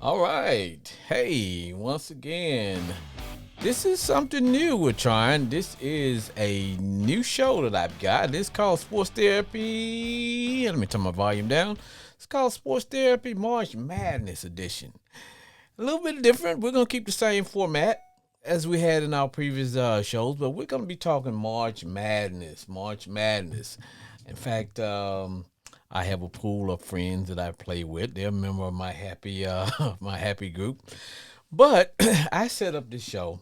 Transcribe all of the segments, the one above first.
All right. Hey, once again, this is something new we're trying. This is a new show that I've got. It's called Sports Therapy. Let me turn my volume down. It's called Sports Therapy March Madness Edition. A little bit different. We're going to keep the same format as we had in our previous shows, but we're going to be talking March Madness. March Madness. In fact, I have a pool of friends that I play with. They're a member of my happy my happy group. But I set up this show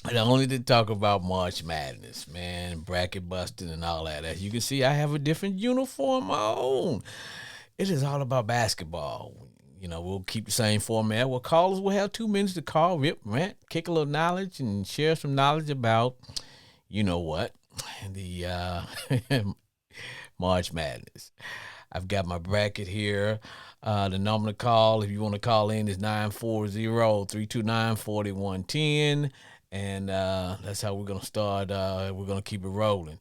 and only to talk about March Madness, man, bracket busting and all that. As you can see, I have a different uniform of my own. It is all about basketball. We'll keep the same format. Well, callers will have 2 minutes to call, rip, rant, kick a little knowledge, and share some knowledge about, you know what, the March Madness. I've got my bracket here. The number to call, if you want to call in, is 940-329-4110. And that's how we're going to start. We're going to keep it rolling.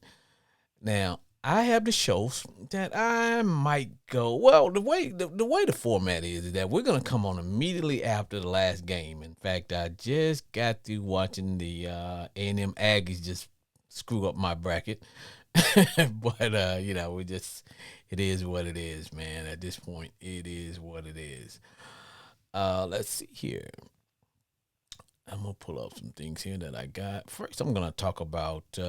Now, I have the shows that I might go. Well, the way the format is that we're gonna come on immediately after the last game. In fact, I just got through watching the A&M Aggies just screw up my bracket, but we just it is what it is, man. At this point, it is what it is. Let's see here. I'm gonna pull up some things here that I got. First, I'm gonna talk about. Let's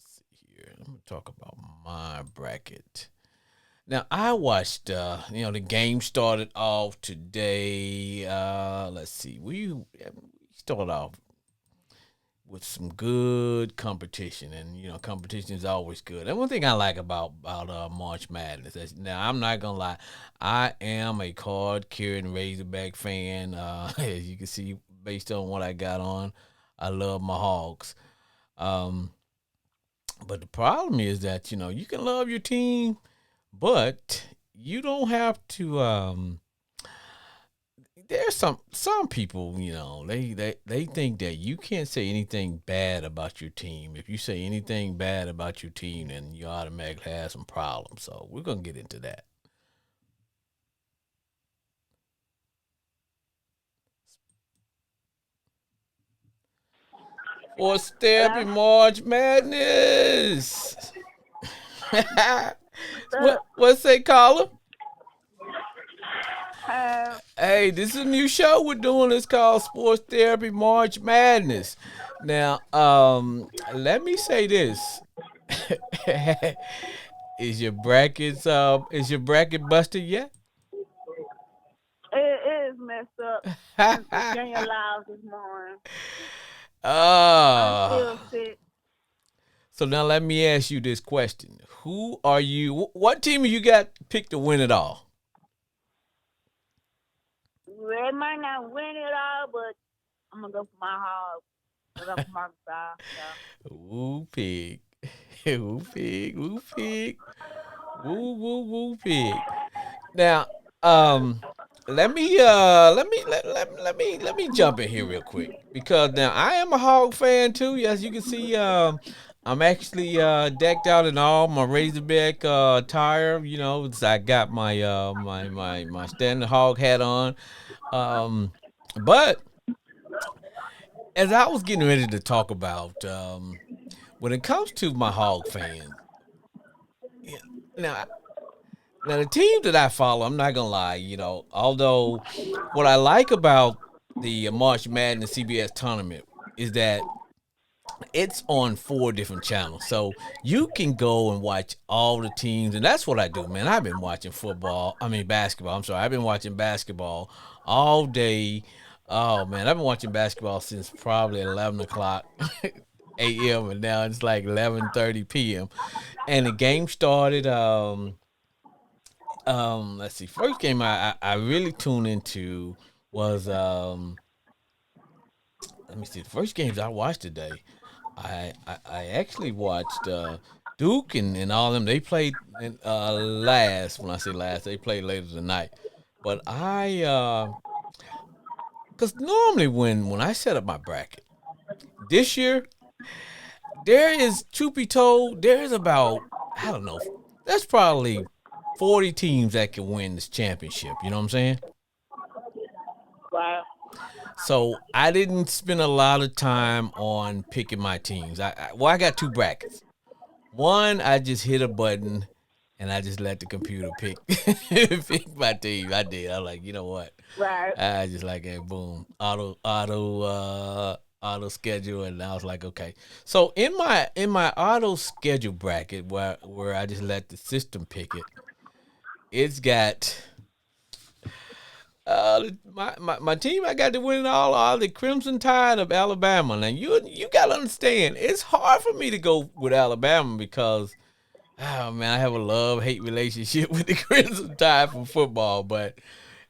see here. I'm gonna talk about my bracket. Now, I watched. The game started off today. Let's see. We started off with some good competition, and competition is always good. And one thing I like about March Madness. Now, I'm not gonna lie, I am a card carrying Razorback fan. As you can see, based on what I got on, I love my Hogs. Um, but the problem is that you can love your team, but you don't have to. There's some people, they think that you can't say anything bad about your team. If you say anything bad about your team, then you automatically have some problems. So we're gonna get into that. For Therapy Hello? March Madness. What's what up? what say, caller? Uh, Hey, this is a new show we're doing. It's called Sports Therapy March Madness. Now, let me say this. Is your bracket busted yet? it is messed up since Virginia lost this morning. I'm uh, still sick. so now let me ask you this question. Who are you? What team have you got picked to win it all? They might not win it all, but I'm gonna go for my hog. Cause I'm from Arkansas. Woo pig. Woo pig. Woo pig. Woo woo woo pig. Now, um, let me jump in here real quick because now I am a hog fan too. As you can see, I'm actually decked out in all my Razorback attire. I got my standard hog hat on. Um, but as I was getting ready to talk about, when it comes to my hog fans, yeah, now Now the team that I follow, I'm not gonna lie, although what I like about the March Madness CBS tournament is that it's on 4 different channels. So you can go and watch all the teams, and that's what I do, man. I've been watching basketball. I'm sorry, I've been watching basketball all day. Oh man, I've been watching basketball since probably 11 o'clock a.m. and now it's like 11:30 p.m. And the game started. Let's see. First game I really tuned into was let me see. The first games I watched today, I actually watched Duke and all them. They played last. When I say last, they played later tonight. But cause normally when I set up my bracket this year, there is, truth be told, there's about, I don't know, that's probably 40 teams that can win this championship. You know what I'm saying? Right. So I didn't spend a lot of time on picking my teams. I got two brackets. One, I just hit a button and I just let the computer pick pick my team. I did. I was like, you know what? Right. I just like, hey, boom, auto schedule, and I was like, okay. So in my auto schedule bracket where I just let the system pick it, it's got my team. I got to win it all are the Crimson Tide of Alabama. Now you got to understand, it's hard for me to go with Alabama because oh man, I have a love hate relationship with the Crimson Tide for football. But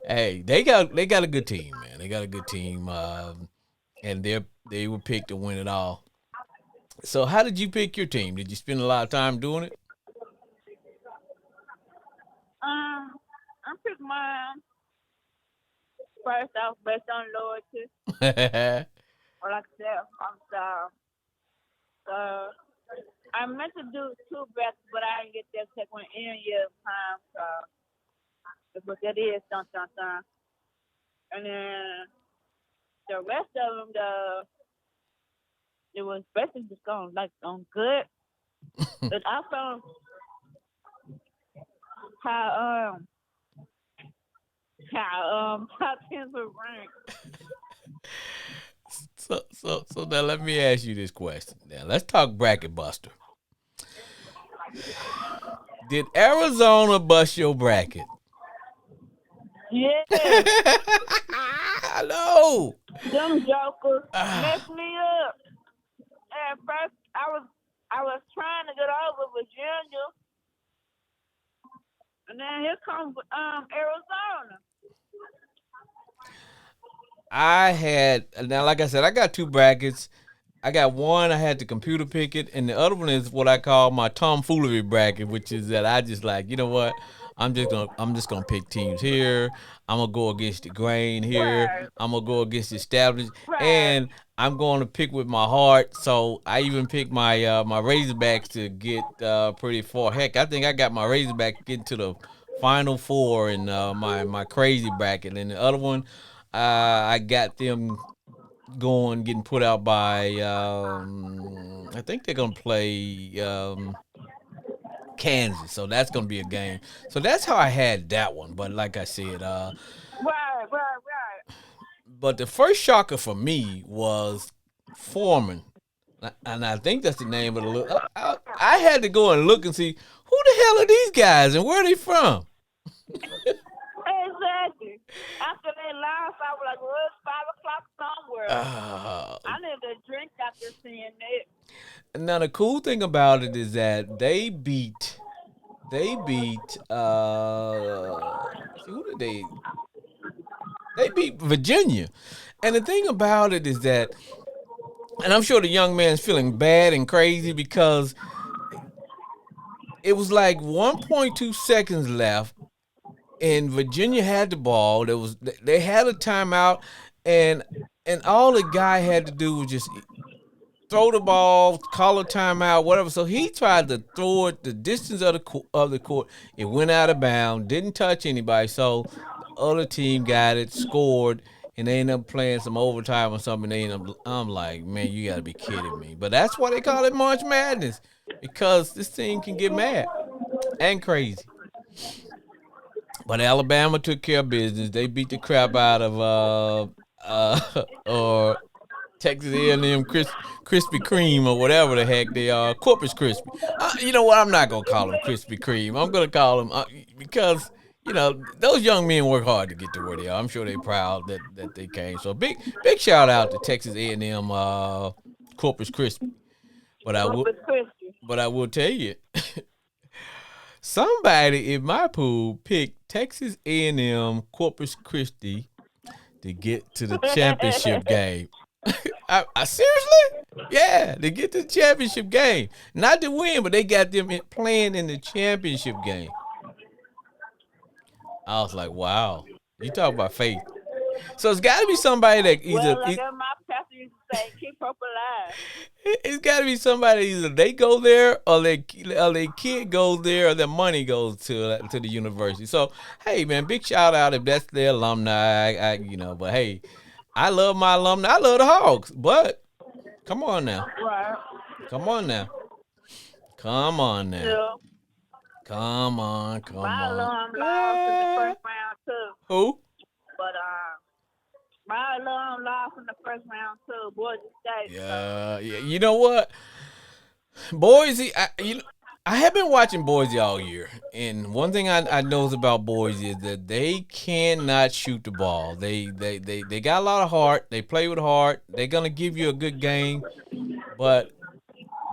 hey, they got a good team, man. They got a good team, and they were picked to win it all. So how did you pick your team? Did you spend a lot of time doing I picked mine first off based on loyalty. it? Or like I said, I'm sorry. So I meant to do two bets, but I didn't get that take one in year time. So but that is dun. And then the rest of them, it was basically just going like on good. But I found how how things were ranked. So now let me ask you this question. Now let's talk bracket buster. Did Arizona bust your bracket? Yes, I know. them jokers Ah, messed me up. At first, I was trying to get over Virginia, and then here comes Arizona. I had now, like I said, I got two brackets. I got one. I had the computer pick it, and the other one is what I call my tomfoolery bracket, which is that I just like, you know what? I'm just gonna pick teams here. I'm gonna go against the grain here. Right, I'm gonna go against the established, right. and I'm going to pick with my heart. So I even picked my Razorbacks to get pretty far. Heck, I think I got my Razorbacks getting to the final four in my crazy bracket, and the other one, I got them going getting put out by I think they're gonna play Kansas, so that's gonna be a game. So that's how I had that one. But like I said, Right. but the first shocker for me was Foreman, and I think that's the name of the look. I had to go and look and see who the hell are these guys and where are they from. Exactly. After they lost, I was like, well, it's 5 o'clock somewhere. Uh, I need a drink after seeing it. Now the cool thing about it is that they beat see who did they beat Virginia. And the thing about it is that, and I'm sure the young man's feeling bad and crazy because it was like 1.2 seconds left and Virginia had the ball. They had a timeout, and all the guy had to do was just throw the ball, call a timeout, whatever. So he tried to throw it the distance of the court. It went out of bounds, didn't touch anybody. So the other team got it, scored, and they ended up playing some overtime or something. They ended up, I'm like, man, you got to be kidding me. But that's why they call it March Madness because this team can get mad and crazy. But Alabama took care of business. They beat the crap out of or Texas A&M Krispy Kreme or whatever the heck they are, Corpus Krispy. You know what? I'm not gonna call them Krispy Kreme. I'm gonna call them because those young men work hard to get to where they are. I'm sure they're proud that they came. So big shout out to Texas A&M Corpus Krispy. But I will Corpus Christi. but I will tell you, somebody in my pool picked Texas A&M Corpus Christi to get to the championship game. I seriously? Yeah, to get to the championship game. Not to win, but they got them playing in the championship game. I was like, wow. You talk about faith. So it's got to be somebody that Well, either like my pastor used to say keep hope alive. It's got to be somebody. Either they go there, or their kid goes there, or their money goes to the university. So, hey, man, big shout out if that's their alumni. But hey, I love my alumni. I love the Hogs, but come on now, Right. come on now, come on now, So come on, come my on. alarm lost in the first round too. Who? But my alarm lost in the first round too, Boise State. So Yeah, yeah. You know what? Boise, I have been watching Boise all year, and one thing I knows about Boise is that they cannot shoot the ball. They got a lot of heart. They play with heart. They're gonna give you a good game, but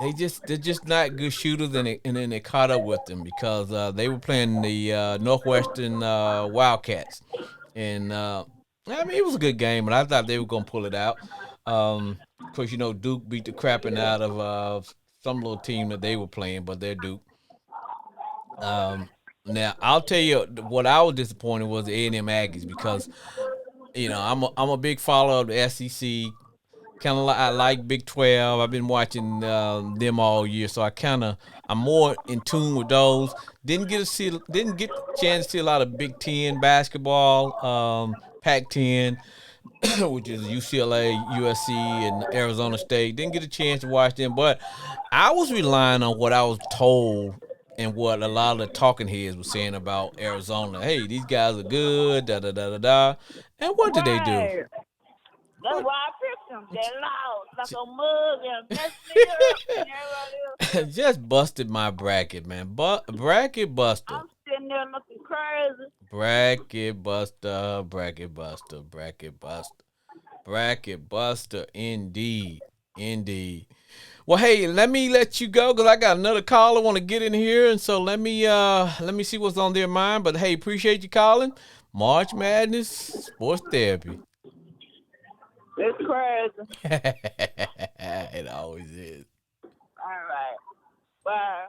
they're just not good shooters, and then they caught up with them because they were playing the Northwestern Wildcats, and I mean it was a good game, but I thought they were gonna pull it out. Of course, Duke beat the crapping out of some little team that they were playing, but they're Duke. Um, Now I'll tell you what I was disappointed was the A&M Aggies because I'm a big follower of the SEC. Kind of like I like Big 12. I've been watching them all year, so I'm more in tune with those. Didn't get the chance to see a lot of Big 10 basketball, Pac 10, which is UCLA, USC, and Arizona State. Didn't get a chance to watch them, but I was relying on what I was told and what a lot of the talking heads were saying about Arizona. Hey, these guys are good, da da da da da. And what did they do? right. That's What? why I picked them. They lost like a mug and messed me up and everybody else too. Just busted my bracket, man. But bracket buster. I'm sitting there looking crazy. Bracket buster, bracket buster, bracket buster. Bracket buster indeed. Indeed. Well, hey, let me let you go because I got another caller want to get in here, and so let me see what's on their mind. But hey, appreciate you calling. March Madness Sports Therapy. It's crazy. It always is. All right. Bye.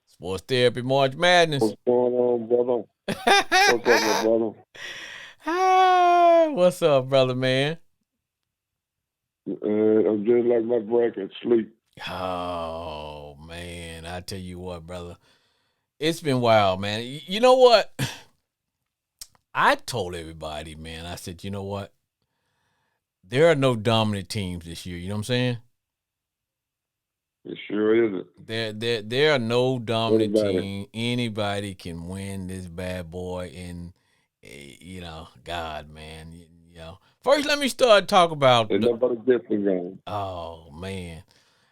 Sports Therapy, March Madness. What's going on, brother? What's up, my brother? Hi, what's up, brother man? I'm just like my bracket, sleep. Oh man, I tell you what, brother, it's been wild, man. You know what? I told everybody, man. I said, you know what? There are no dominant teams this year. You know what I'm saying? It sure isn't. There are no dominant Anybody. team. Anybody can win this bad boy, and God, man. First, let me start talk about. It's nobody different game. Oh man,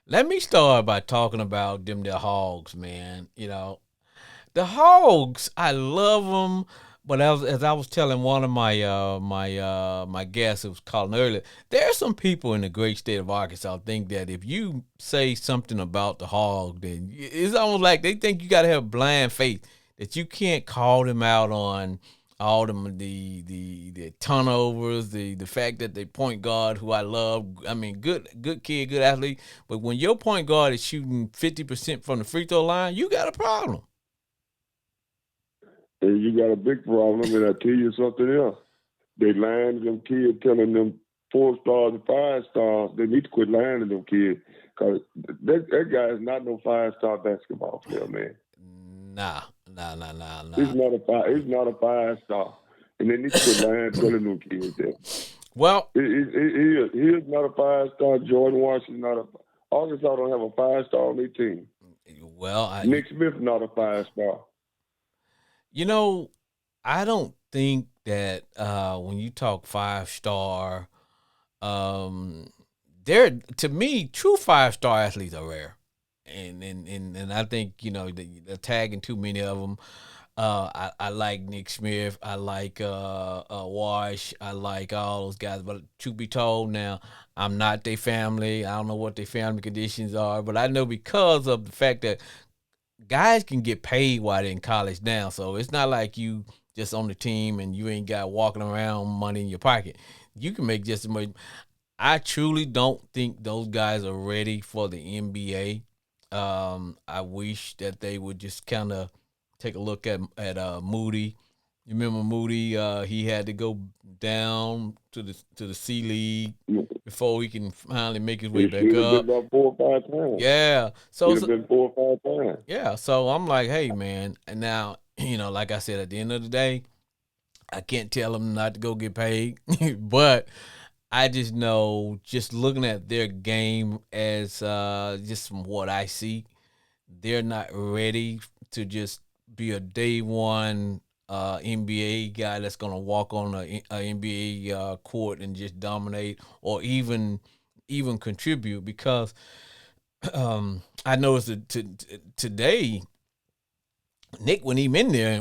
let me start by talking about them the Hogs, man. The Hogs, I love them, but as I was telling one of my guests who was calling earlier, there are some people in the great state of Arkansas think that if you say something about the Hogs, then it's almost like they think you got to have blind faith that you can't call them out on all them the turnovers, the fact that they point guard who I love. I mean, good kid, good athlete, but when your point guard is shooting 50% from the free throw line, you got a problem. And you got a big problem, and I tell you something else. They lying to them kids, telling them 4 stars and 5 stars. They need to quit lying to them kids, because that guy is not no 5 star basketball player, man. Nah, nah, nah, nah, He's nah. not a five. He's not a 5 star, and they need to quit lying, telling them kids that. Well, He is not a 5 star. Jordan Washington not a. Arkansas don't have a 5 star on their team. well, Nick Smith not a 5 star. you know, I don't think that when you talk 5 star, um, they're to me true 5 star athletes are rare, and I think they're tagging too many of them. I like Nick Smith. I like Wash. I like all those guys. But truth be told, now I'm not their family. I don't know what their family conditions are, but I know because of the fact that guys can get paid while they're in college now. So it's not like you just on the team and you ain't got walking around money in your pocket. You can make just as much. I truly don't think those guys are ready for the NBA. I wish that they would just kind of take a look at Moody. You remember Moody? He had to go down to the C League before he can finally make his way It back should have been up. about 4 or 5 times. Yeah. Should have been 4 or 5 times. Yeah. So I'm like, hey man, and now like I said, at the end of the day, I can't tell him not to go get paid, but I just know, just looking at their game as just from what I see, they're not ready to just be a day one NBA guy that's gonna walk on a NBA court and just dominate or even contribute because I noticed that today Nick when he in there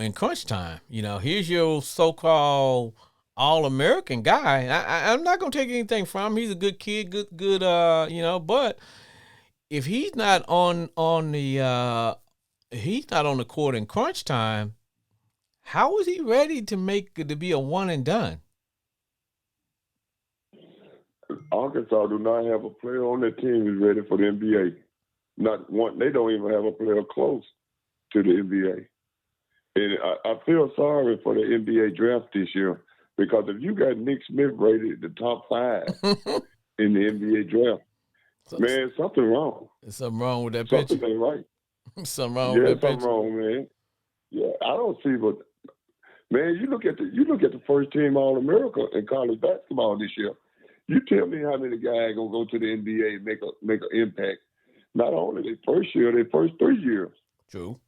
in crunch time. Here's your so-called all-American guy. I'm not gonna take anything from him. He's a good kid, good. But if he's not on the court in crunch time, how is he ready to be a one and done? Arkansas do not have a player on their team who's ready for the NBA. Not one. They don't even have a player close to the NBA. And I feel sorry for the NBA draft this year because if you got Nick Smith rated the top 5 in the NBA draft, man, something wrong. There's something wrong with that Something picture. ain't right. Something wrong with Yeah, that something picture. wrong, man. Yeah, I don't see what. Man, you look at the first team All America in college basketball this year. You tell me how many guys gonna go to the NBA and make an impact. Not only their first year, their first 3 years. True.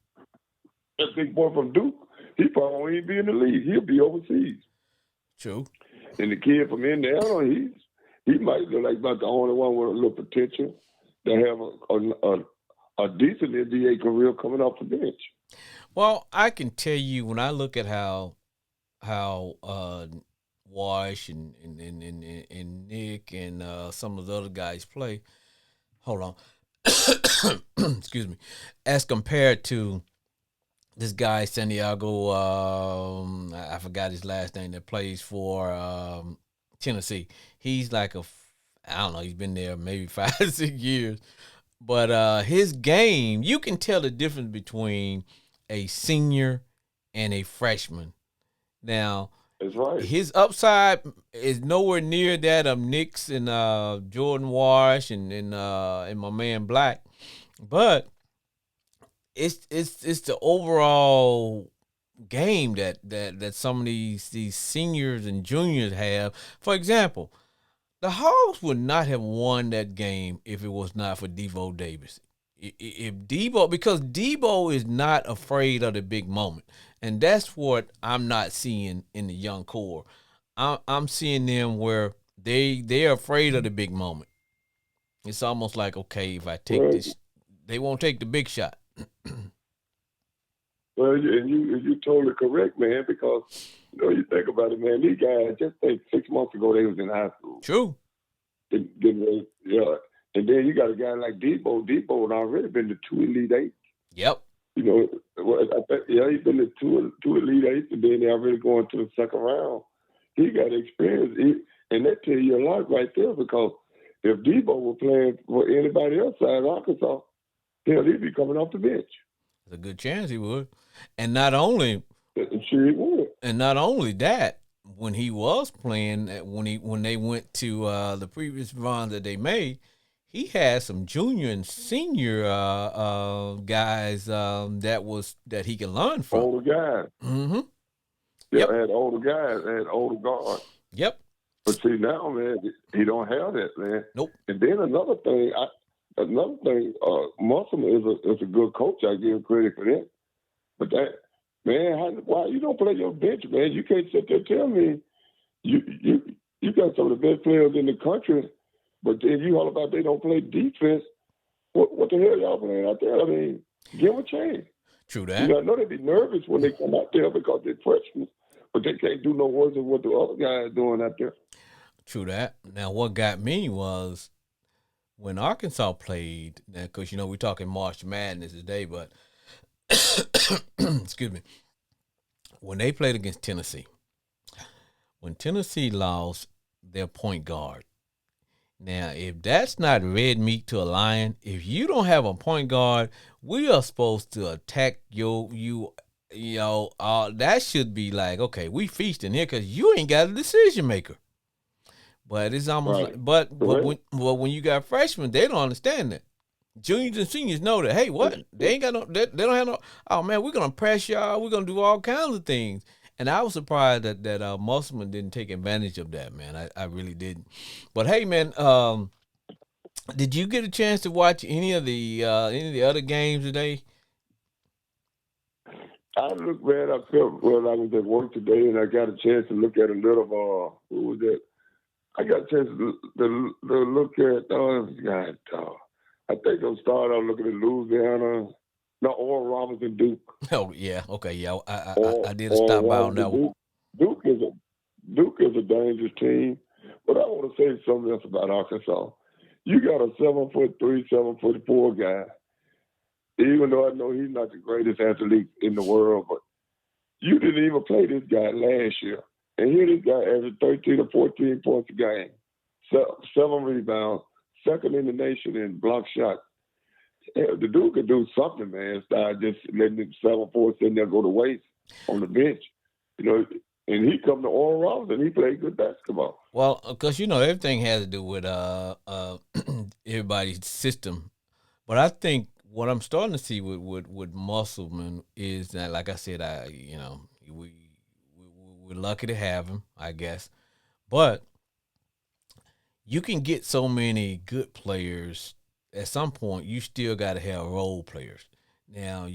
That big boy from Duke, he probably won't even be in the league. He'll be overseas. True. And the kid from Indiana, he might look like about the only one with a little potential to have a decent NBA career coming off the bench. Well, I can tell you when I look at how Wash and Nick and some of the other guys play. Hold on. Excuse me. As compared to this guy Santiago, I forgot his last name, that plays for Tennessee. He's like I don't know. He's been there maybe 5 6 years, but his game, you can tell the difference between a senior and a freshman. Now, That's right. his upside is nowhere near that of Nick's and Jordan Wash and my man Black, but it's the overall game that some of these seniors and juniors have. For example, the Hogs would not have won that game if it was not for Devo Davis. If Debo, because Debo is not afraid of the big moment, and that's what I'm not seeing in the young core. I'm seeing them where they're afraid of the big moment. It's almost like, okay, if I take Well, this, they won't take the big shot. well, you totally correct, man. Because you think about it, man. These guys just think 6 months ago they was in high school. True. Getting ready, yeah. And then you got a guy like Debo. Debo had already been to 2 Elite 8. Yep. I think, yeah, he's been to two Elite 8s, and then they're already going to the second round. He got experience, and that tell you a lot right there. Because if Debo were playing for anybody else out of Arkansas, hell, he'd be coming off the bench. There's a good chance he would. And not only And sure he would. and not only that, when he was playing, when they went to the previous run that they made, he had some junior and senior guys that he can learn from. Older guys. Mm-hmm. Yeah, Yep. had older guys, had older guards. Yep. But see now, man, he don't have that, man. Nope. And then another thing, Muslim is a good coach. I give him credit for that. But that, man, why you don't play your bench, man? You can't sit there and tell me you got some of the best players in the country, but then you all about they don't play defense. What the hell y'all playing out there? I mean, give them a chance. True that. I know they be nervous when they come out there because they're freshmen, but they can't do no worse than what the other guys doing out there. True that. Now, what got me was when Arkansas played. Now, because we're talking March Madness today, but excuse me, when they played against Tennessee, when Tennessee lost their point guard. Now, if that's not red meat to a lion, if you don't have a point guard, we are supposed to attack you that should be like, okay, we feasting here because you ain't got a decision maker. But it's almost like, Right. but Correct. when you got freshmen, they don't understand that. Juniors and seniors know that. Hey, what? They ain't got no. They don't have no. Oh man, we're gonna press y'all. We're gonna do all kinds of things. And I was surprised that Musselman didn't take advantage of that, man. I really didn't. But hey, man, did you get a chance to watch any of the other games today? I look, man. I felt well. I was at work today, and I got a chance to look at a little. Who was that? I got a chance to look at. God, I think I'm starting out looking at Louisiana. No, Oral Roberts and Duke. Oh yeah, okay, yeah. I Or did a Oral stop by on Roberts that and one. Duke. Duke is a dangerous team. But I want to say something else about Arkansas. You got a 7'3", 7'4" guy. Even though I know he's not the greatest athlete in the world, but you didn't even play this guy last year. And here this guy averaged 13 or 14 points a game, 7 rebounds, second in the nation in block shots. Hell, the dude could do something, man. Instead just letting him 7'4" sitting there go to waste on the bench. You know, and he come to Oral Roberts and he played good basketball. Well, because everything has to do with everybody's system. But I think what I'm starting to see with Musselman is that, like I said, we're lucky to have him, I guess. But you can get so many good players. At some point, you still got to have role players. Now,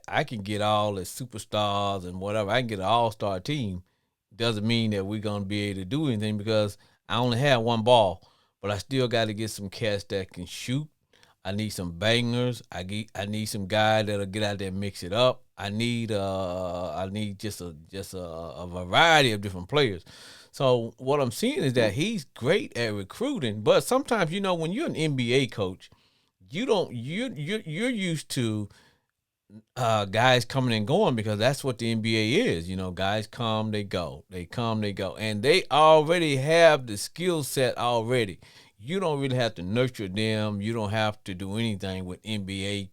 I can get all the superstars and whatever. I can get an all-star team. Doesn't mean that we're gonna be able to do anything because I only have one ball. But I still got to get some cats that can shoot. I need some bangers. I need some guys that'll get out there and mix it up. I need just a variety of different players. So what I'm seeing is that he's great at recruiting, but sometimes when you're an NBA coach, you don't you're used to guys coming and going because that's what the NBA is. Guys come, they go. They come, they go. And they already have the skill set already. You don't really have to nurture them. You don't have to do anything with NBA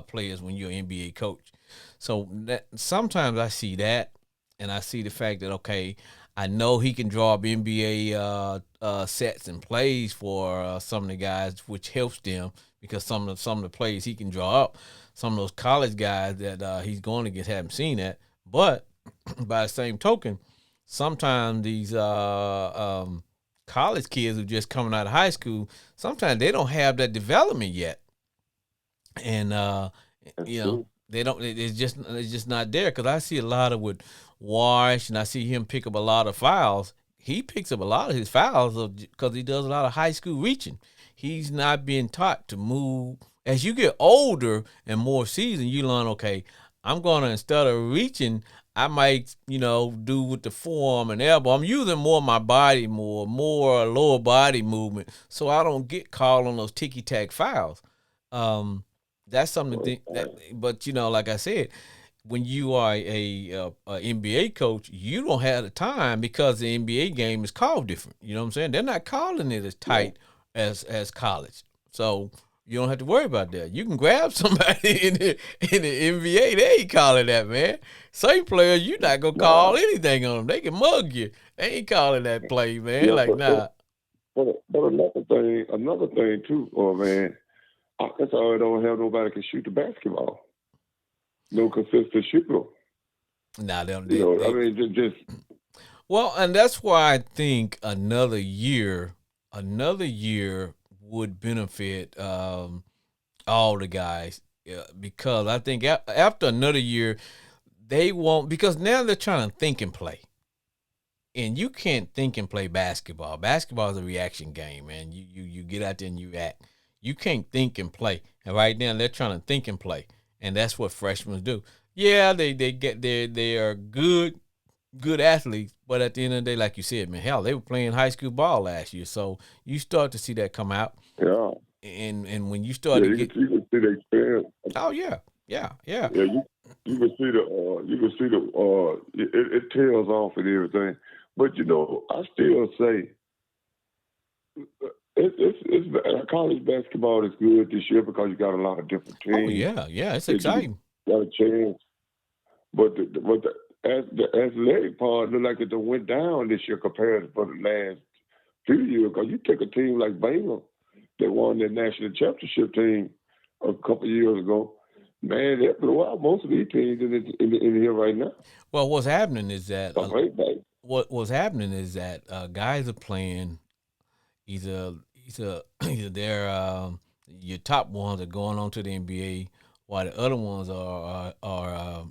players when you're an NBA coach. So sometimes I see that, and I see the fact that, okay, I know he can draw up NBA sets and plays for some of the guys, which helps them because some of the plays he can draw up, some of those college guys that he's going against haven't seen that. But by the same token, sometimes these college kids who just coming out of high school, sometimes they don't have that development yet, and That's you know true. they don't. It's just not there because I see a lot of with Wash, and I see him pick up a lot of fouls. He picks up a lot of his fouls because he does a lot of high school reaching. He's not being taught to move. As you get older and more seasoned, you learn, okay, I'm gonna, instead of reaching, I might, do with the forearm and elbow. I'm using more of my body, more lower body movement, so I don't get called on those ticky tack fouls. Um, that's something to think that. But like I said, when you are a NBA coach, you don't have the time because the NBA game is called different. You know what I'm saying? They're not calling it as Yeah. tight as college, so you don't have to worry about that. You can grab somebody in the NBA. They ain't calling that, man. Some players you not gonna call Nah. anything on them. They can mug you. They ain't calling that play, man. Yeah, Like, nah. but another thing too, man. Arkansas don't have nobody can shoot the basketball. No consistent shooter. Nah, them You know, I mean, just well, and that's why I think another year would benefit all the guys, because I think after another year they won't, because now they're trying to think and play, and you can't think and play basketball. Basketball is a reaction game, man. You get out there and you act. You can't think and play, and right now they're trying to think and play, and that's what freshmen do. Yeah, they are good athletes, but at the end of the day, like you said, man, hell, they were playing high school ball last year, so you start to see that come out, yeah, and when you start yeah. to get, You can see the experience. oh yeah, yeah, yeah, Yeah, you can see it tails off and everything. But I still say college basketball is good this year because you got a lot of different oh teams yeah, yeah, it's that you exciting. got a chance. But the athletic part look like it went down this year compared to for the last few years. Because you take a team like Baylor, they won their national championship team a couple of years ago. Man, they blew out most of these teams in here right now. Well, what's happening is that So right back. what's happening is that guys are playing either they're your top ones are going on to the NBA, while the other ones are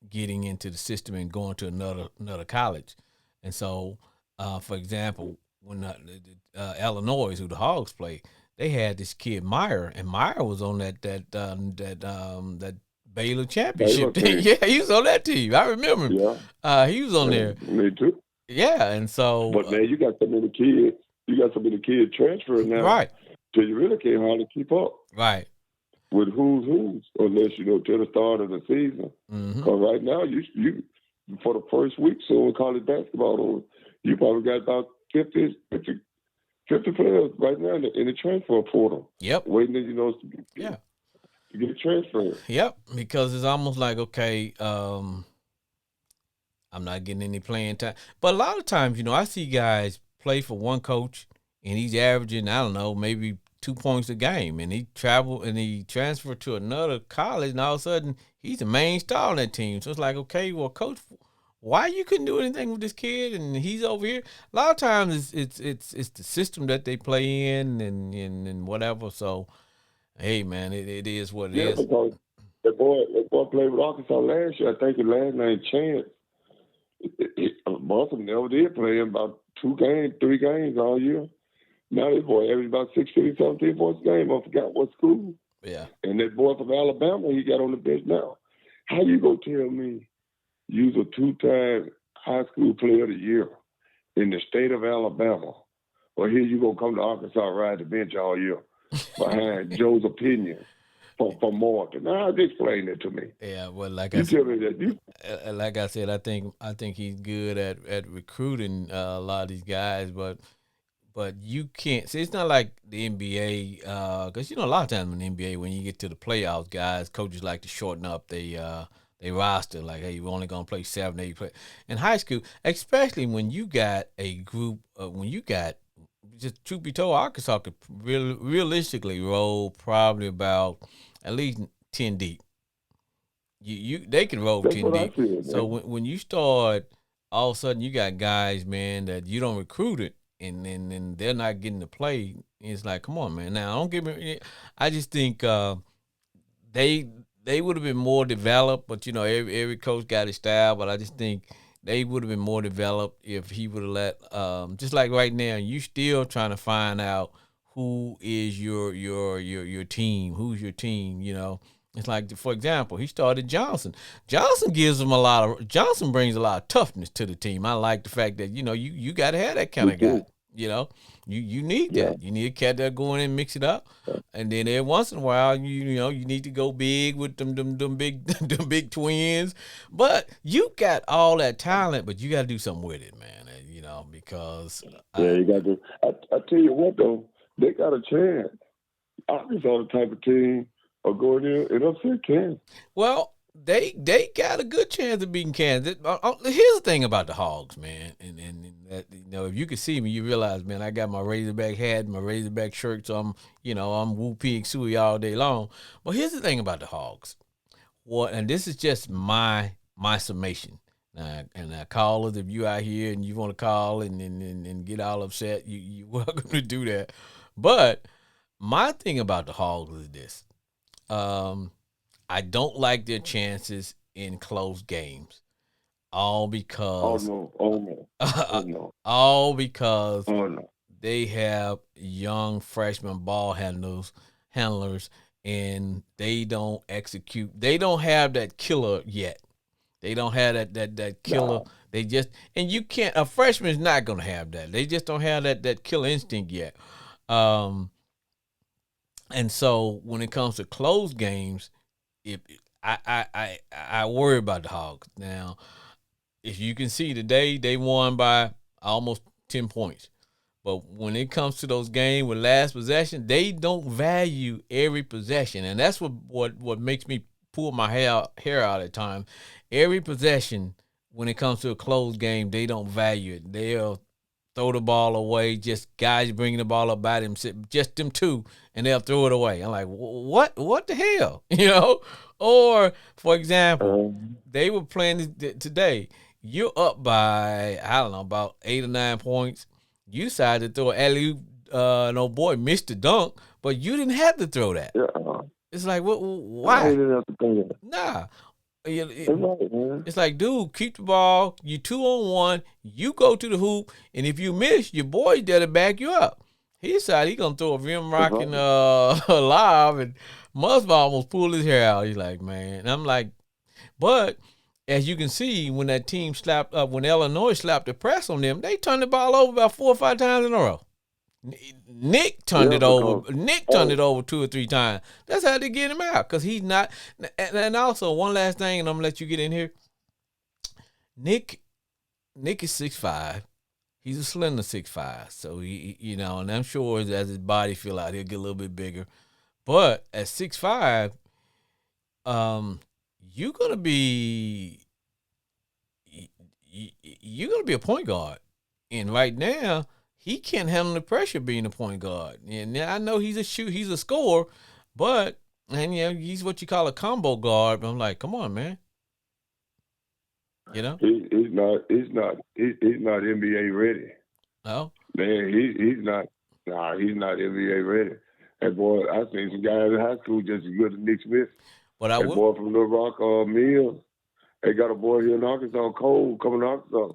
getting into the system and going to another college. And so, for example, when Illinois, who the Hogs play, they had this kid Meyer, and Meyer was on that Baylor Baylor championship team. team. Yeah, he was on that team. I remember him. Yeah, He was on there. me too. Yeah, and so But man, you got so many kids. You got so many kids transferring now, right, so you really can't hardly keep up right. with who's unless you know till the start of the season. Hmm. Because right now, you for the first week, so in college basketball, you probably got about 50 players right now in the transfer portal, Yep. waiting Yeah. to get transferred. Yep. Because it's almost like okay, I'm not getting any playing time. But a lot of times, I see guys play for one coach and he's averaging, I don't know, maybe 2 points a game. And he traveled and he transferred to another college and all of a sudden he's the main star on that team. So it's like, okay, well, coach, why you couldn't do anything with this kid and he's over here? A lot of times it's the system that they play in and whatever. So hey man, it is what it Yeah, is. because that boy played with Arkansas last year. I think his last name Chance. Boston never did play in about 2 games, 3 games all year. Now this boy averaged about 16, 17 points a game. I forgot what school. Yeah. And that boy from Alabama, he got on the bench now. How you gonna tell me you's a 2-time high school player of the year in the state of Alabama? Well, here you gonna come to Arkansas, ride the bench all year behind Joe's opinion from Morton. Now, explain that to me. Yeah, well, You tell me that you like I said, I think he's good at recruiting a lot of these guys, but you can't see. It's not like the NBA because a lot of times in the NBA when you get to the playoffs, guys, coaches like to shorten up they roster. Like, hey, we're only gonna play 7, 8 play in high school, especially when you got a group. When you got just truth be told, Arkansas could realistically roll probably about at least 10 deep. They can roll that's 10 what I deep. said, So man. when you start, all of a sudden you got guys, man, that you don't recruit it, and they're not getting to play. It's like, come on, man. Now don't give me. I just think they they would have been more developed, but every coach got his style. But I just think they would have been more developed if he would have let just like right now, you still trying to find out who is your team, who's your team. It's like, for example, he started Johnson. Johnson brings a lot of toughness to the team. I like the fact that you got to have that kind Me of guy. too. You know, you need Yeah. that. You need a cat that go in and mix it up, and then every once in a while, you need to go big with them big them big twins. But you got all that talent, but you got to do something with it, man. Because Yeah, you got to. I tell you what, though, they got a chance. Arkansas the type of team will go in there and upset Kansas. well, they got a good chance of beating Kansas. Here's the thing about the Hogs, man, and that, if you could see me, you realize, man, I got my Razorback hat, my Razorback shirt, so I'm woo pig suey all day long. But here's the thing about the Hogs. And this is just my summation. And callers, if you out here and you want to call and get all upset, you're welcome to do that. But my thing about the Hogs is this. Um, I don't like their chances in close games. All Oh because no! Oh no! Oh no! all because Oh no! they have young freshman handlers and they don't execute. They don't have that killer yet. They don't have that killer. No. They just and you can't a freshman is not gonna have that. They just don't have that killer instinct yet. Um and so when it comes to close games, if I worry about the Hogs. Now, if you can see today, they won by almost 10 points. But when it comes to those games with last possession, they don't value every possession, and that's what makes me pull my hair out at times. Every possession, when it comes to a close game, they don't value it. They'll throw the ball away. Just guys bringing the ball up by them, just them two, and they'll throw it away. I'm like, what? What the hell? Or for example, they were playing today. You're up by I don't know about 8 or 9 points. You decided to throw an alley oop. No boy missed the dunk, but you didn't have to throw that. Yeah. It's like, what? I Why? didn't have to think of that. Nah. That's right, man. It's like, dude, keep the ball. You 2-on-1. You go to the hoop, and if you miss, your boy's there to back you up. He decided he gonna throw a rim That's rocking right. live, and Musba almost pulled his hair out. He's like, man. And I'm like, but as you can see, when that team slapped up, when Illinois slapped the press on them, they turned the ball over about 4 or 5 times in a row. Nick turned Yeah, it over. because Nick turned it over 2 or 3 times. That's how they get him out because he's not. And also one last thing, and I'm gonna let you get in here. Nick is 6'5". He's a slender 6'5". So and I'm sure as his body fill out, he'll get a little bit bigger. But at 6'5", you're gonna be you're gonna be a point guard, and right now he can't handle the pressure being a point guard. And I know he's a scorer, but he's what you call a combo guard. But I'm like, come on, man, you know. he's not NBA ready. Oh, Man, he's not. Nah, he's not NBA ready. That boy, I seen some guys in high school just as good as Nick Smith. but I That will. boy from Little Rock, Mills. They got a boy here in Arkansas, Cole, coming to Arkansas.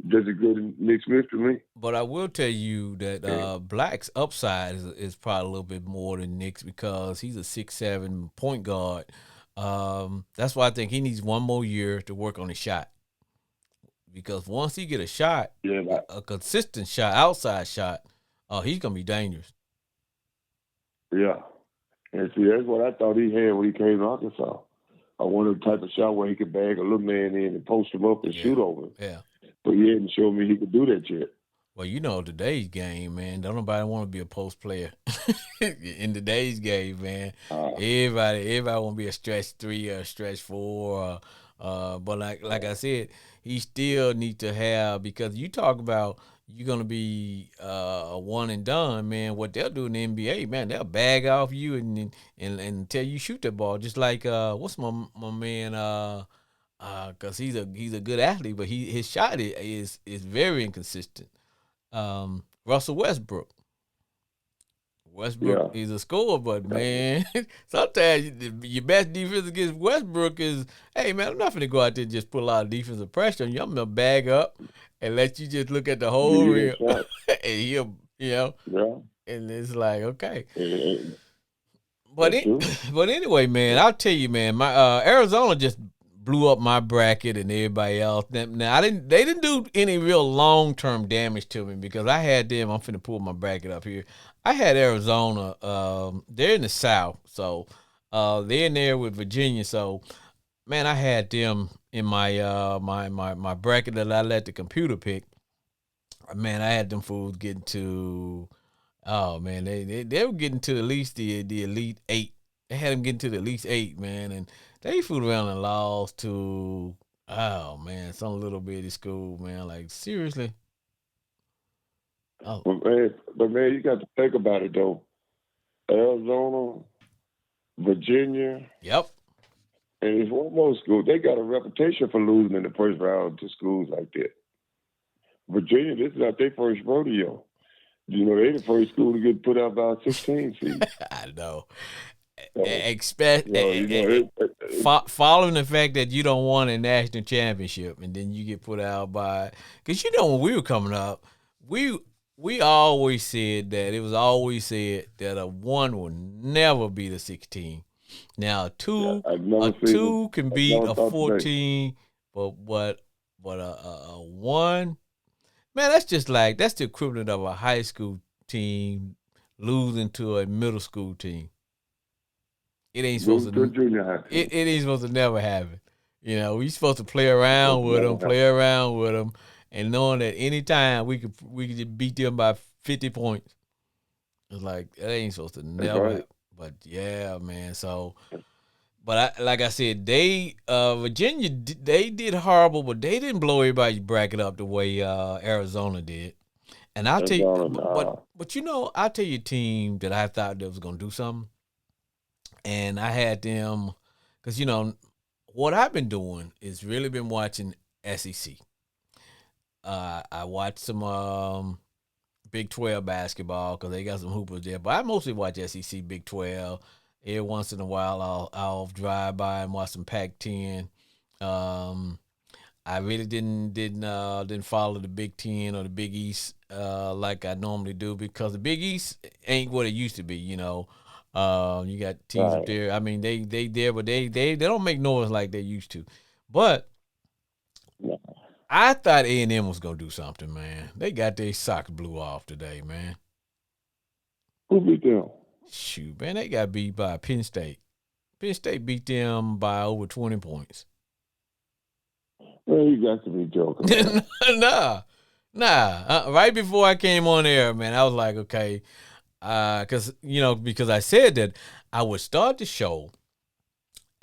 Just as good as Nick Smith to me. But I will tell you that Yeah. Black's upside is probably a little bit more than Nick's because he's a 6'7" point guard. That's why I think he needs one more year to work on his shot. Because once he get a shot, Yeah, a consistent shot, outside shot, he's gonna be dangerous. yeah. And see, that's what I thought he had when he came to Arkansas. I wanted the type of shot where he could bag a little man in and post him up and Yeah, shoot over him. yeah. But he hadn't shown me he could do that yet. Well, today's game, man. Don't nobody want to be a post player in today's game, man. Uh, Everybody want to be a stretch 3 or a stretch 4. But like I said, he still need to have because you talk about you're gonna be a one and done, man. What they'll do in the NBA, man, they'll bag off you and tell you shoot the ball, just like what's my man because he's a good athlete, but his shot is very inconsistent. Russell Westbrook. Westbrook yeah. is a scorer, but man, sometimes your best defense against Westbrook is, hey man, I'm not going to go out there and just put a lot of defensive pressure on you. I'm gonna bag up and let you just look at the whole Give you rim, a shot. and he'll, Yeah. and it's like okay. And But that's true. but anyway, man, I'll tell you, man, my Arizona just blew up my bracket and everybody else. Now they didn't do any real long term damage to me because I had them. I'm finna pull my bracket up here. I had Arizona. They're in the South, so they're in there with Virginia. So man, I had them in my my bracket that I let the computer pick. Man, I had them fools getting to. Oh man, they were getting to at least the elite eight. They had them getting to the at least eight, man, and they fooled around and lost to some little bitty school, man. Like seriously, oh But man, you got to think about it though. Arizona, Virginia, yep, and it's one more school. They got a reputation for losing in the first round to schools like that. Virginia, this is not their first rodeo. They the first school to get put out by a 16 seed. I know. So, Expect following the fact that you don't want a national championship and then you get put out by because when we were coming up, we always said that it was always said that a 1 will never beat a 16. Now a two can I've beat never a thought today. 14, but a 1, man, that's the equivalent of a high school team losing to a middle school team. It ain't supposed Losing to a to. junior high school. It ain't supposed to never happen. We supposed to Supposed to never happen. play around with them, and knowing that anytime we could just beat them by 50 points. It's like that ain't supposed to That's never right. happen. But yeah, man. So But like I said, they Virginia they did horrible, but they didn't blow everybody's bracket up the way Arizona did. And I'll That's tell you, all. but I'll tell you a team that I thought that was gonna do something, and I had them because what I've been doing is really been watching SEC. I watched some Big 12 basketball because they got some hoopers there. But I mostly watch SEC Big 12. Every once in a while, I'll drive by and watch some Pac-10. Um, I really didn't follow the Big 10 or the Big East like I normally do because the Big East ain't what it used to be. You got teams up Right. there. I mean, they there, but they don't make noise like they used to. But I thought A&M was gonna do something, man. They got their socks blew off today, man. Who beat them? Shoot, man, they got beat by Penn State. Penn State beat them by over 20 points. Man, you got to be joking, man. nah, nah. Right before I came on air, man, I was like, okay, because I said that I would start the show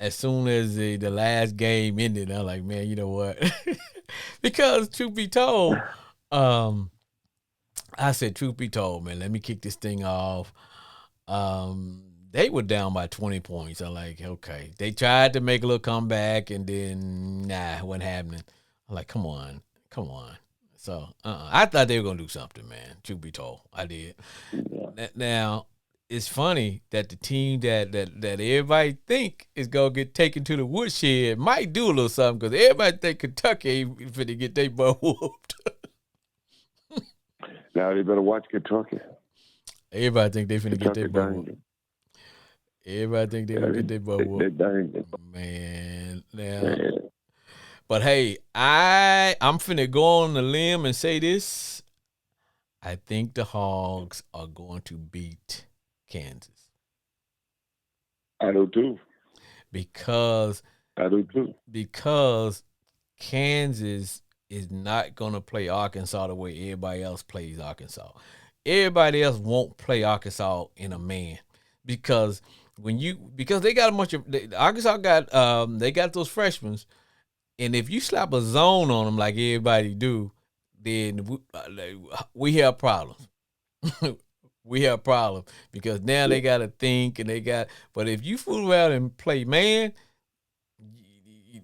as soon as the last game ended. I'm like, man, you know what? Because truth be told, um, I said, truth be told, man, let me kick this thing off. They were down by 20 points. I'm like, okay. They tried to make a little comeback and then nah, it wasn't happening. I'm like, come on, come on. So I thought they were gonna do something, man. Truth be told, I did. Yeah. Now it's funny that the team that everybody think is gonna get taken to the woodshed might do a little something because everybody think Kentucky ain't finna get their butt whooped. Now they better watch Kentucky. Everybody think they finna get their Kentucky butt whooped. dang. Everybody think they Yeah, gonna get their butt they whooped. dang. Man, now, Man. but hey, I'm finna go on the limb and say this. I think the Hogs are going to beat Kansas I do too. because I do too. because Kansas is not gonna play Arkansas the way everybody else plays Arkansas. Everybody else won't play Arkansas in a man because because they got a bunch of Arkansas got they got those freshmen. And if you slap a zone on them like everybody do, then we have problems. We have problems because now Yeah. they got to think and they got. But if you fool around and play man,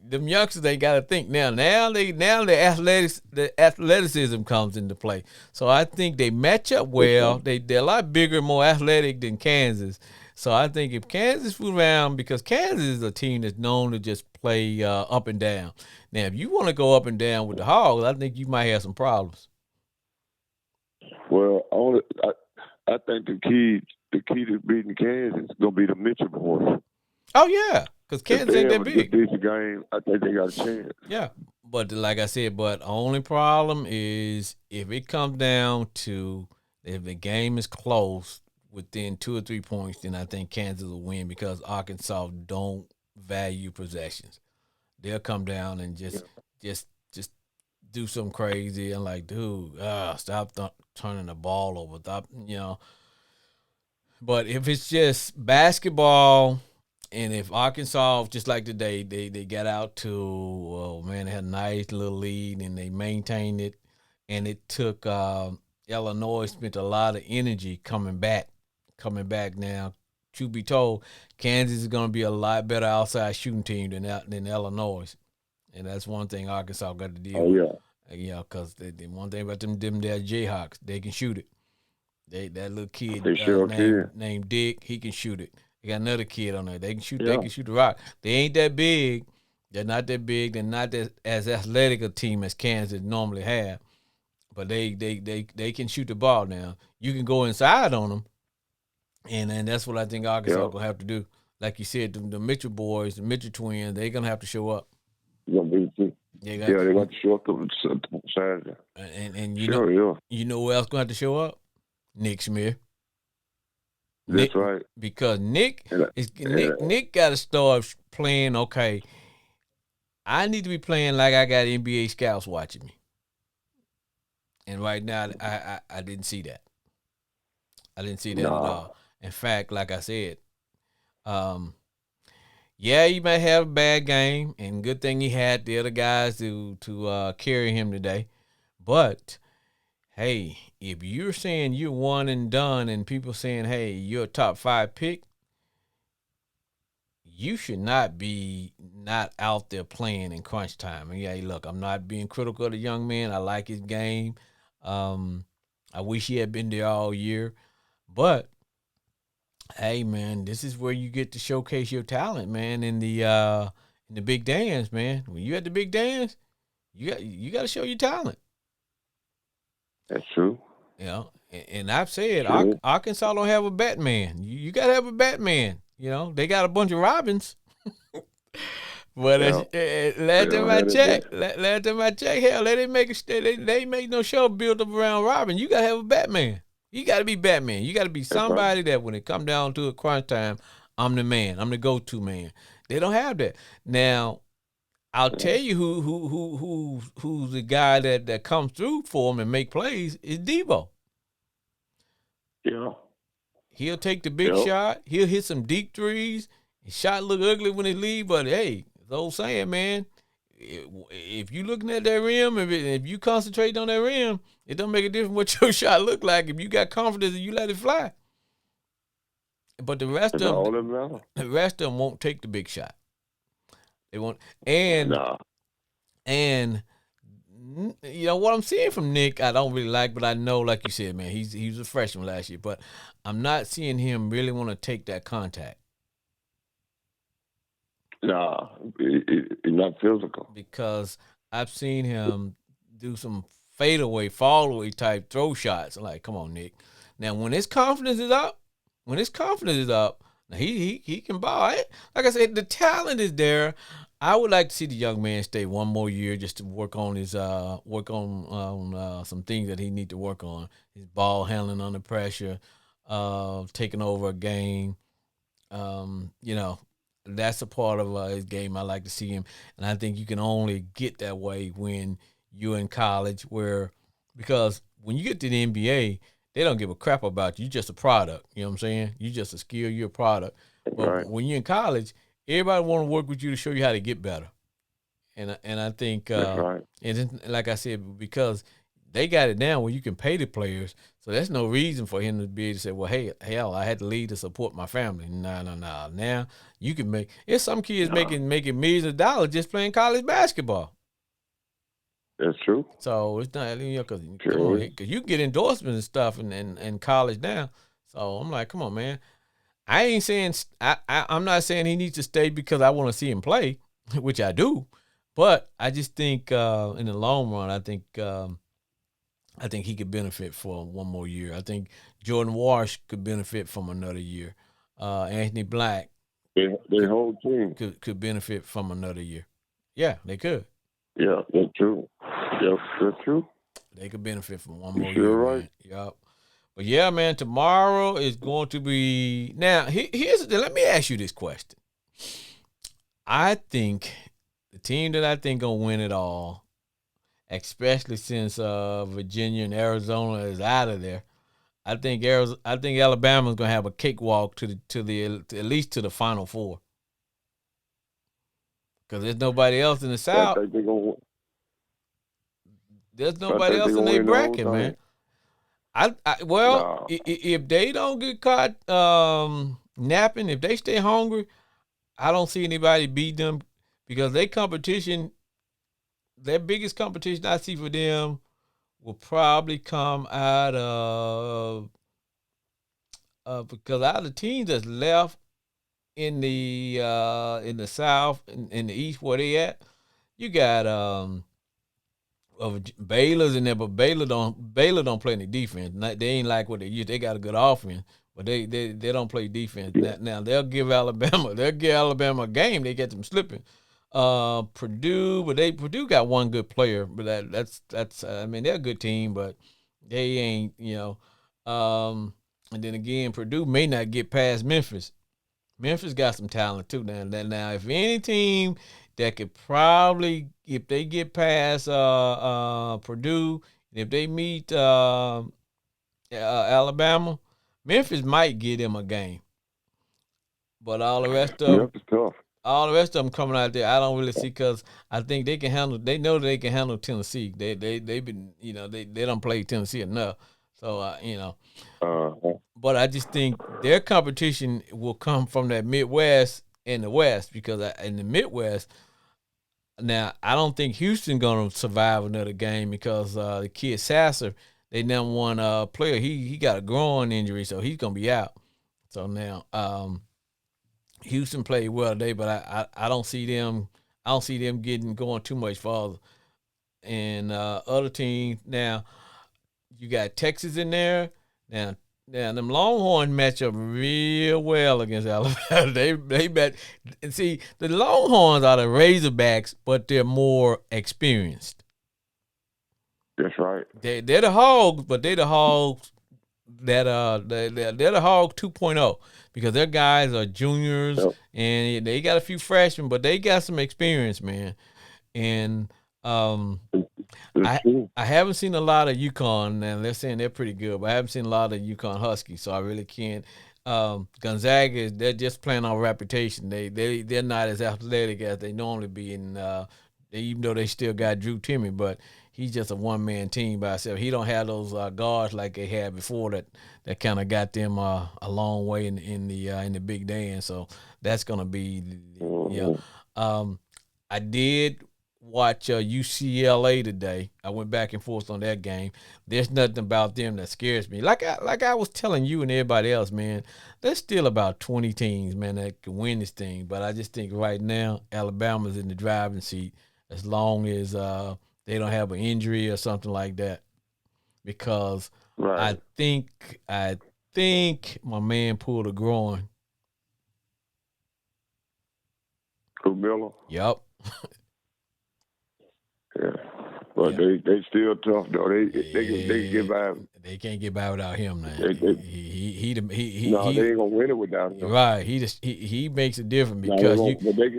them youngsters they got to think now. The athleticism comes into play. So I think they match up well. They're a lot bigger, more athletic than Kansas. So I think if Kansas fool around, because Kansas is a team that's known to just play up and down. Now, if you want to go up and down with the Hogs, I think you might have some problems. Well, I think the key to beating Kansas is gonna be the Mitchell boys. Oh yeah, because If Kansas they ain't have that a good big. decent game, I think they got a chance. Yeah, but like I said, but only problem is if it comes down to if the game is close within 2 or 3 points, then I think Kansas will win because Arkansas don't value possessions. They'll come down and Yeah. just do something crazy and like, dude, stop turning the ball over. Stop. But if it's just basketball, and if Arkansas, just like today, they got out to, oh man, they had a nice little lead and they maintained it, and it took Illinois spent a lot of energy coming back now. Truth be told, Kansas is going to be a lot better outside shooting team than Illinois, and that's one thing Arkansas got to deal Oh with. yeah, Because the one thing about them there Jayhawks, they can shoot it. That little kid they sure can. named Dick, he can shoot it. They got another kid on there. They can shoot. They Yeah. can shoot the rock. They ain't that big. They're not that big. They're not that as athletic a team as Kansas normally have. But they can shoot the ball now. You can go inside on them, and that's what I think Arkansas Yeah. gonna have to do. Like you said, the Mitchell boys, the Mitchell twins, they're gonna have to show up. Gonna be. They got Yeah, they got to show up to Saturday. and Sure, yeah. you know who else gonna have to show up? Nick Smith. That's Nick, right. because Nick And, is and, Nick got to start playing. Okay, I need to be playing like I got NBA scouts watching me, and right now I didn't see that. I didn't see that at nah. all. In fact, like I said, um, Yeah, he might have a bad game, and good thing he had the other guys to carry him today. But hey, if you're saying you're one and done, and people saying, "Hey, you're a top five pick," you should not be not out there playing in crunch time. And yeah, look, I'm not being critical of the young man. I like his game. Um, I wish he had been there all year, but hey, man, this is where you get to showcase your talent, man. In the big dance, man. When you at the big dance, you got to show your talent. That's true. You know, and I've said True. Arkansas don't have a Batman. You got to have a Batman. You know, they got a bunch of Robins. But Yeah. They last time don't I have it checked, there. last time I checked, hell, they didn't make a they make no show built up around Robin. You gotta have a Batman. You gotta be Batman. You gotta be That's right. somebody that when it come down to a crunch time, I'm the man. I'm the go-to man. They don't have that. Now, I'll Yeah. tell you who's the guy that comes through for him and make plays is Debo. Yeah. He'll take the big Yep. shot. He'll hit some deep threes. His shot look ugly when he leave, but hey, the old saying, man, if you looking at that rim, if you concentrate on that rim, it don't make a difference what your shot look like. If you got confidence and you let it fly, but That's all that matters. the rest of them won't take the big shot. They won't, and Nah. and you know what I'm seeing from Nick, I don't really like, but I know, like you said, man, he was a freshman last year, but I'm not seeing him really want to take that contact Nah. It's not physical. because I've seen him do some fadeaway, fall away type throw shots. I'm like, come on, Nick. Now, when his confidence is up, now he can ball. Like I said, the talent is there. I would like to see the young man stay one more year just to work on his some things that he need to work on. His ball handling under pressure, taking over a game, you know, that's a part of his game. I like to see him, and I think you can only get that way when you're in college, where because when you get to the NBA, they don't give a crap about you. You're just a product. You know what I'm saying? You just a skill. You're a product. That's But right. when you're in college, everybody want to work with you to show you how to get better. And I think That's right. and then, like I said, because they got it down where you can pay the players, so there's no reason for him to be able to say, well, hey, hell, I had to leave to support my family. No, no, no. Now you can make. There's some kids Nah. making millions of dollars just playing college basketball. That's true. So it's not, you know, because come Sure on, is. because you get endorsements and stuff in college now. So I'm like, come on, man. I ain't saying I'm not saying he needs to stay because I want to see him play, which I do, but I just think in the long run, I think he could benefit for one more year. I think Jordan Wash could benefit from another year. Anthony Black Their could whole team. could benefit from another year. Yeah, they could. Yeah, that's true. Yep, that's true. They could benefit from one You more sure year, right. man. Yup. But yeah, man, tomorrow is going to be now. Here's let me ask you this question. I think the team that I think gonna win it all, especially since Virginia and Arizona is out of there. I think Alabama's gonna have a cakewalk to at least to the Final Four because there's nobody else in the I South. think they're gonna. There's I nobody think they're else in gonna their win the whole bracket, man. thing. Well, Nah. if they don't get caught napping, if they stay hungry, I don't see anybody beat them because their biggest competition I see for them will probably come out of because out of the teams that's left in the South in the East where they at, you got Baylor's in there, but Baylor don't play any defense. They ain't like what they used. They got a good offense, but they don't play defense. Yeah. Now they'll give Alabama a game. They get them slipping. Purdue, but Purdue got one good player, but that's I mean they're a good team, but they ain't and then again Purdue may not get past Memphis. Memphis got some talent too. Now if any team that could probably, if they get past Purdue, and if they meet Alabama, Memphis might get them a game. But all the rest of them, Memphis tough. all the rest of them coming out there, I don't really see because I think they can handle. They know they can handle Tennessee. They've been they don't play Tennessee enough. So Uh, but I just think their competition will come from that Midwest and the West because in the Midwest now I don't think Houston gonna survive another game because the kid Sasser, they number one player, he got a groin injury, so he's gonna be out. So now Houston played well today, but I don't see them. I don't see them getting going too much farther. And other teams now, you got Texas in there. Now them Longhorns match up real well against Alabama. They bet and see the Longhorns are the Razorbacks, but they're more experienced. that's right. They're the Hogs, but they're the Hogs that they're the Hog 2.0 because their guys are juniors Yep, and they got a few freshmen, but they got some experience, man. And that's I true. I haven't seen a lot of UConn, and they're saying they're pretty good, but I haven't seen a lot of UConn Huskies, so I really can't. Gonzaga they're just playing on reputation. They're not as athletic as they normally be, and even though they still got Drew Timme, but he's just a one man team by himself. He don't have those guards like they had before that kind of got them a long way in the big dance. So that's gonna be yeah. Mhm. Um, I did watch UCLA today. I went back and forth on that game. There's nothing about them that scares me. Like I was telling you and everybody else, man. There's still about 20 teams, man, that can win this thing. But I just think right now Alabama's in the driving seat as long as they don't have an injury or something like that. Because Right. I think my man pulled a groin. Cool Miller. Yep. Yeah. But Yep. they still tough though. They can Yeah, get by. they can't get by without him now. They, no, they He ain't gonna win it without him. right. He makes it different No, they because you won't. But they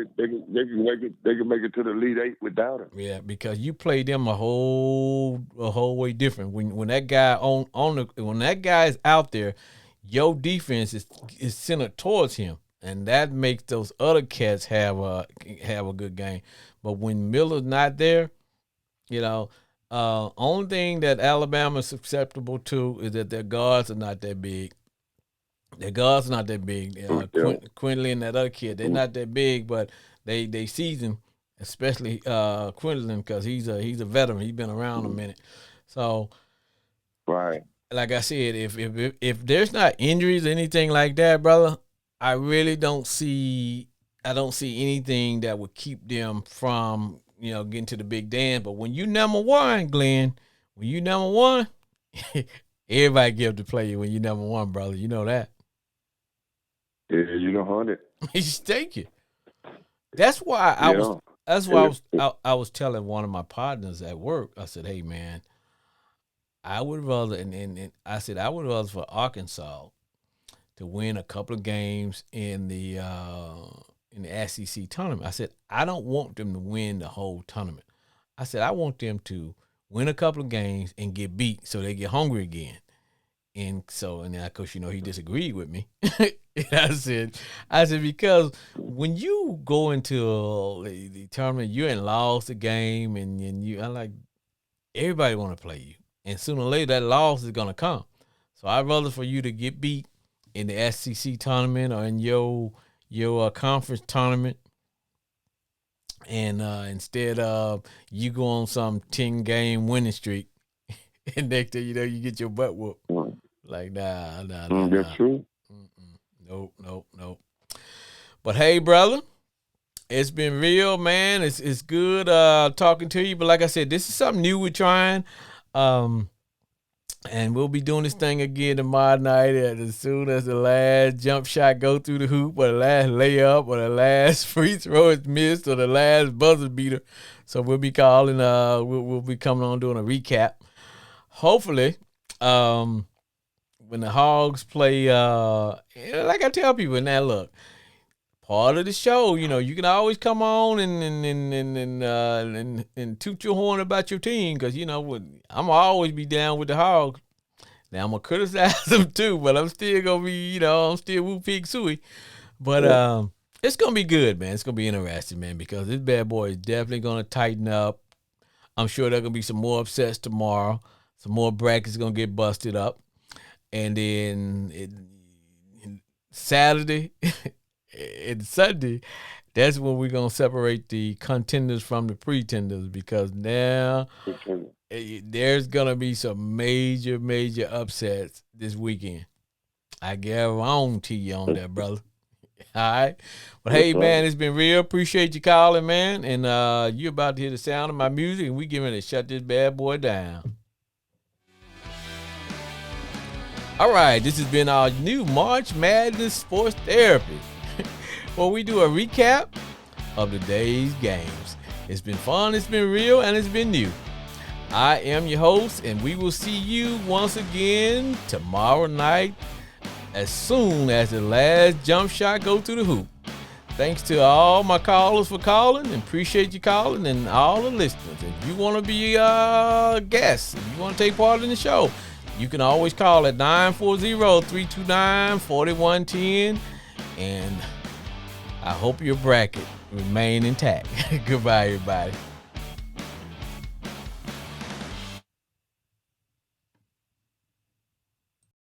can make it to the Elite Eight without him. yeah because you play them a whole way different when that guy on the when that guy is out there, your defense is centered towards him, and that makes those other cats have a good game. But when Miller's not there, you know, only thing that Alabama is susceptible to is that their guards are not that big. Their guards not that big. Yeah. Quinley and that other kid, they're not that big, but they season, especially Quinlan because he's a veteran. He's been around a minute. So, Right. like I said, if there's not injuries or anything like that, brother, I really don't see. I don't see anything that would keep them from getting to the big dance. But when you number one, Glenn, when you number one, everybody give to play you when you number one, brother. You know that. Yeah, you know, 100. Thank you. That's why I was. Yeah. That's why I And was. I was telling one of my partners at work. I said, "Hey, man, I would rather." And I said, "I would rather for Arkansas to win a couple of games in the SEC tournament." I said, "I don't want them to win the whole tournament." I said, "I want them to win a couple of games and get beat so they get hungry again." And then of course, he disagreed with me. And I said, because when you go into the tournament, you ain't lost the game, and I like everybody want to play you, and sooner or later that loss is gonna come. So I'd rather for you to get beat in the SEC tournament or in your conference tournament, and instead of you go on some 10 game winning streak, and next thing you know you get your butt whooped. Like nah, nah, nah, that's nah. true. Nope, nope, nope. But hey, brother, it's been real, man. It's good talking to you. But like I said, this is something new we're trying. Um, and we'll be doing this thing again tomorrow night. And as soon as the last jump shot go through the hoop, or the last layup, or the last free throw is missed, or the last buzzer beater. So we'll be calling. We'll be coming on doing a recap. Hopefully, when the Hogs play, like I tell people, now look, part of the show, you can always come on and toot your horn about your team because I'm always be down with the Hogs. Now I'm gonna criticize them too, but I'm still gonna be, I'm still woo pig suey. But It's gonna be good, man. It's gonna be interesting, man, because this bad boy is definitely gonna tighten up. I'm sure there gonna be some more upsets tomorrow. Some more brackets gonna get busted up, and then Saturday and Sunday, that's when we're gonna separate the contenders from the pretenders because now there's gonna be some major upsets this weekend. I guarantee you on that, brother. All right. But That's hey, right. man, it's been real. Appreciate you calling, man. And you about to hear the sound of my music, and we getting ready to shut this bad boy down. All right, this has been our new March Madness Sports Therapy, where we do a recap of the day's games. It's been fun, it's been real, and it's been new. I am your host, and we will see you once again tomorrow night as soon as the last jump shot goes through the hoop. Thanks to all my callers for calling, and appreciate you calling, and all the listeners. If you want to be a guest, if you want to take part in the show, you can always call at 940-329-4110, and I hope your bracket remain intact. Goodbye, everybody.